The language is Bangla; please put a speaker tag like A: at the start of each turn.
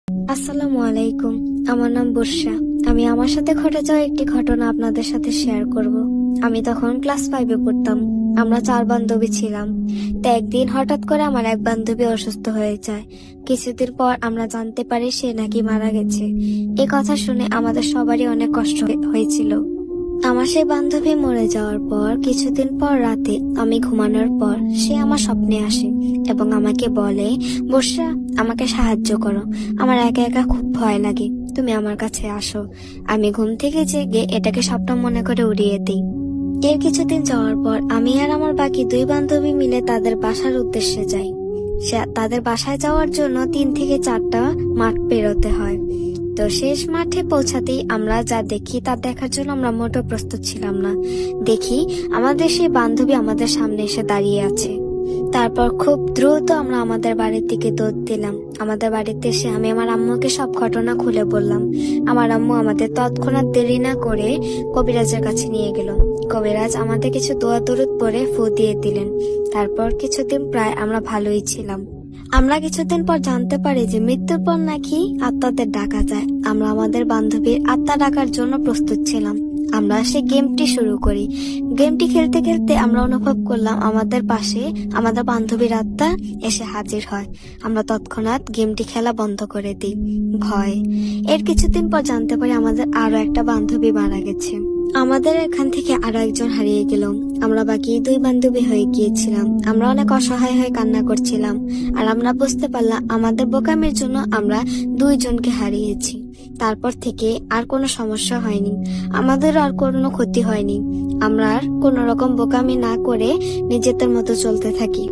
A: আসসালামু আলাইকুম। আমার নাম বর্ষা। আমি আমার সাথে ঘটে যাওয়া একটি ঘটনা আপনাদের সাথে শেয়ার করব। আমি তখন ক্লাস 5-এ পড়তাম। আমরা 4 বান্ধবী ছিলাম। তো একদিন হঠাৎ করে আমার এক বান্ধবী অসুস্থ হয়ে যায়। কিছুদিন পর আমরা জানতে পারি সে নাকি মারা গেছে। এই কথা শুনে আমাদের সবারই অনেক কষ্ট হয়েছিল। আমার সেই বান্ধবী মরে যাওয়ার পর কিছুদিন পর রাতে আমি ঘুমানোর পর সে আমার স্বপ্নে আসে এবং আমাকে বলে, বর্ষা, আমাকে সাহায্য করো, আমার একা একা খুব ভয় লাগে, তুমি আমার কাছে আসো। আমি ঘুম থেকে জেগে এটাকে স্বপ্ন মনে করে উড়িয়ে দিই। এর কিছুদিন যাওয়ার পর আমি আর আমার বাকি 2 বান্ধবী মিলে তাদের বাসার উদ্দেশ্যে যাই। তাদের বাসায় যাওয়ার জন্য 3 থেকে 4টা মাঠ পেরোতে হয়। তো শেষ মাঠে পৌঁছাতেই আমরা যা দেখি তা দেখার জন্য আমরা মোটেও প্রস্তুত ছিলাম না। দেখি আমাদের সেই বান্ধবী আমাদের সামনে এসে দাঁড়িয়ে আছে। তারপর খুব দ্রুত আমরা আমাদের বাড়ির দিকে দৌড় দিলাম। আমাদের বাড়িতে এসে আমি আমার আম্মুকে সব ঘটনা খুলে বললাম। আমার আম্মু আমাদের তৎক্ষণাৎ দেরি না করে কবিরাজের কাছে নিয়ে গেল। কবিরাজ আমাদের কিছু দোয়া দরুদ পরে ফু দিয়ে দিলেন। তারপর কিছুদিন প্রায় আমরা ভালোই ছিলাম। আমরা কিছুদিন পর জানতে পারি যে মৃত্যুর পর নাকি আত্মাদের ডাকা যায়। আমরা আমাদের বান্ধবীর আত্মা ডাকার জন্য প্রস্তুত ছিলাম। আমরা সেই গেমটি শুরু করি। গেমটি খেলতে খেলতে আমরা অনুভব করলাম আমাদের পাশে আমাদের বান্ধবীর আত্মা এসে হাজির হয়। আমরা তৎক্ষণাৎ গেমটি খেলা বন্ধ করে দিই ভয়। এর কিছুদিন পর জানতে পারি আমাদের আরো একটা বান্ধবী মারা গেছে। আমাদের এখান থেকে আরো একজন হারিয়ে গেল। আমরা বাকি 2 বান্ধবী হয়ে গিয়েছিলাম। আমরা অনেক অসহায় হয়ে কান্না করছিলাম। আর আমরা বুঝতে পারলাম আমাদের বোকামির জন্য আমরা 2 জনকে হারিয়েছি। তারপর থেকে আর কোনো সমস্যা হয়নি, আমাদের আর কোনো ক্ষতি হয়নি। আমরা আর কোনো রকম বোকামি না করে নিজেদের মতো চলতে থাকি।